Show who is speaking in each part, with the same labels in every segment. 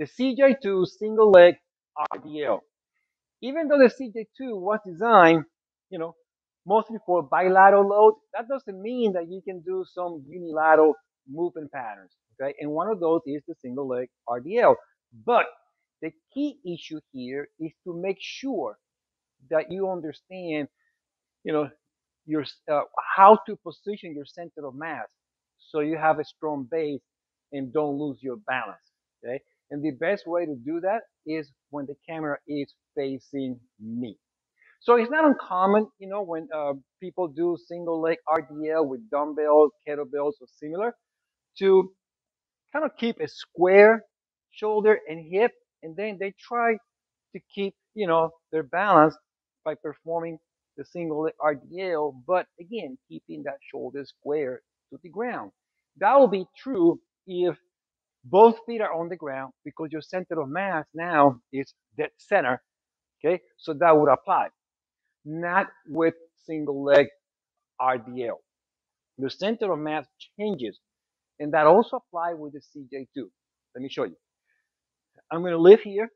Speaker 1: the CJ2 single leg RDL. Even though the CJ2 was designed, you know, mostly for bilateral load, that doesn't mean that you can do some unilateral movement patterns. Okay, and one of those is the single leg RDL. But the key issue here is to make sure that you understand, you know, your how to position your center of mass so you have a strong base and don't lose your balance. Okay, and the best way to do that is when the camera is facing me. So it's not uncommon, you know, when people do single leg RDL with dumbbells, kettlebells, or similar, to kind of keep a square shoulder and hip, and then they try to keep, you know, their balance by performing the single leg RDL, but again, keeping that shoulder square to the ground. That will be true if both feet are on the ground because your center of mass now is dead center. Okay, so that would apply. Not with single leg RDL. The center of mass changes, and that also applies with the CJ2. Let me show you. I'm going to live here,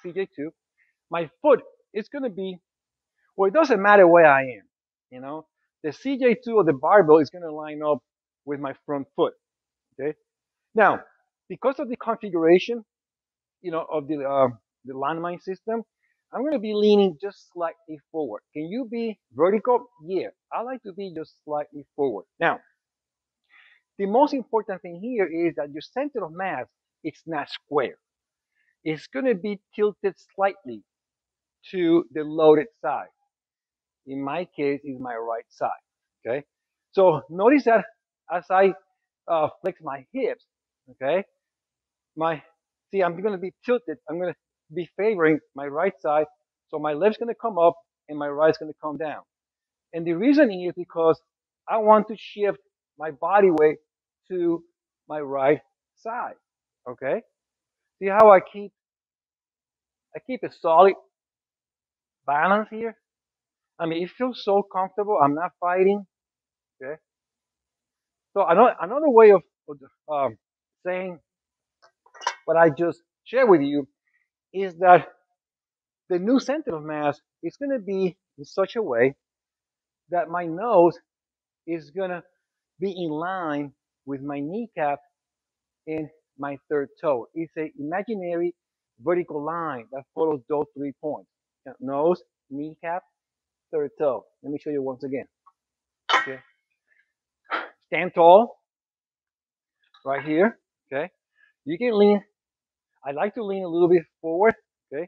Speaker 1: CJ2. My foot is going to be, well, it doesn't matter where I am, you know. The CJ2 or the barbell is going to line up with my front foot, okay? Now, because of the configuration, you know, of the landmine system, I'm going to be leaning just slightly forward. Can you be vertical? Yeah, I like to be just slightly forward. Now, the most important thing here is that your center of mass is not square. It's going to be tilted slightly to the loaded side. In my case, is my right side. Okay, so notice that as I flex my hips, okay, my see, I'm going to be tilted. I'm going to be favoring my right side, so my left's going to come up and my right's going to come down. And the reason is because I want to shift my body weight to my right side. Okay, see how I keep a solid balance here. I mean, it feels so comfortable. I'm not fighting. Okay. So another way of saying what I just shared with you is that the new center of mass is going to be in such a way that my nose is going to be in line with my kneecap and my third toe. It's an imaginary vertical line that follows those 3 points. Nose, kneecap, third toe. Let me show you once again. Okay. Stand tall right here. Okay. You can lean. I like to lean a little bit forward. Okay.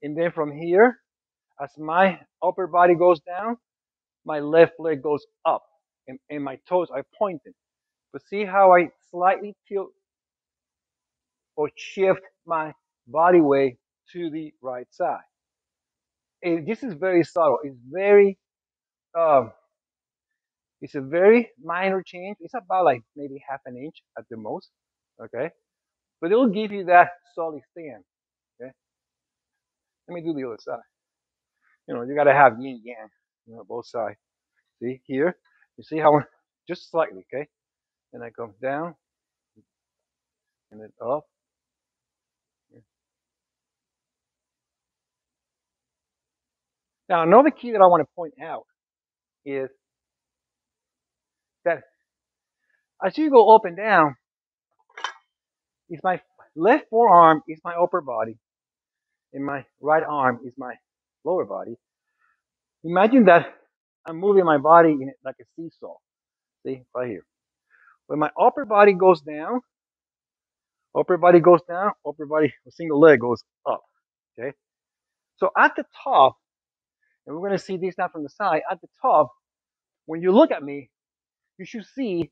Speaker 1: And then from here, as my upper body goes down, my left leg goes up and my toes are pointed. But see how I slightly tilt or shift my body weight to the right side. And this is very subtle. Um, it's a very minor change. It's about like maybe half an inch at the most. Okay. But it will give you that solid stand. Okay. Let me do the other side. You know, you gotta have yin yang, you know, both sides. See here, you see how just slightly, okay? And I come down and then up. Now another key that I want to point out is that as you go up and down, is my left forearm is my upper body, and my right arm is my lower body. Imagine that I'm moving my body in it like a seesaw. See right here. When my upper body goes down, upper body, a single leg goes up. Okay. So at the top, and we're going to see this now from the side, at the top, when you look at me, you should see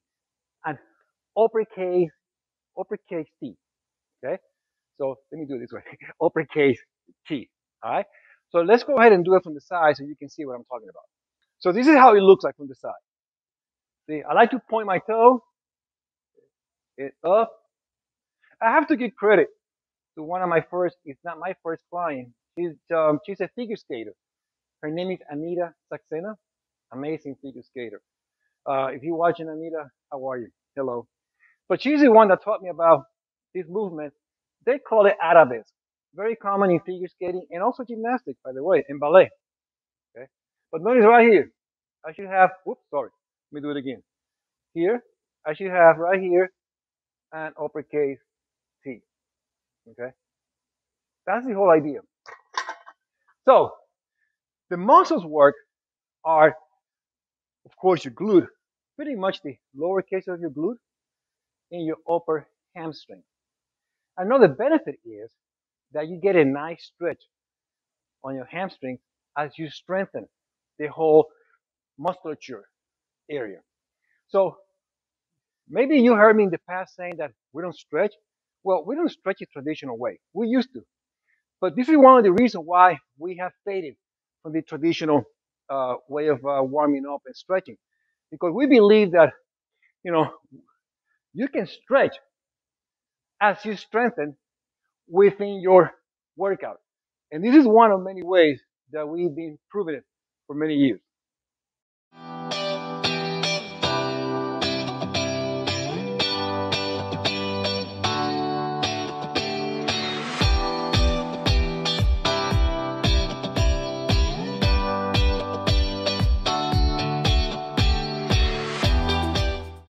Speaker 1: an uppercase, uppercase T. Okay. So let me do it this way. Uppercase T. All right. So let's go ahead and do it from the side so you can see what I'm talking about. So this is how it looks like from the side. See, I like to point my toe, it up. I have to give credit to one of my first, it's not my first client. She's a figure skater. Her name is Anita Saxena. Amazing figure skater. If you're watching, Anita, how are you? Hello. But she's the one that taught me about this movement They call it arabesque. Very common in figure skating and also gymnastics, by the way, and ballet. Okay. But notice right here, I should have, whoops, sorry. Let me do it again. Here, I should have right here an uppercase T. Okay. That's the whole idea. So the muscles work are, of course, your glute, pretty much the lowercase of your glute and your upper hamstring. Another benefit is that you get a nice stretch on your hamstring as you strengthen the whole musculature area. So maybe you heard me in the past saying that we don't stretch. Well, we don't stretch the traditional way. We used to. But this is one of the reasons why we have faded from the traditional way of warming up and stretching. Because we believe that, you know, you can stretch as you strengthen within your workout. And this is one of many ways that we've been proving it for many years.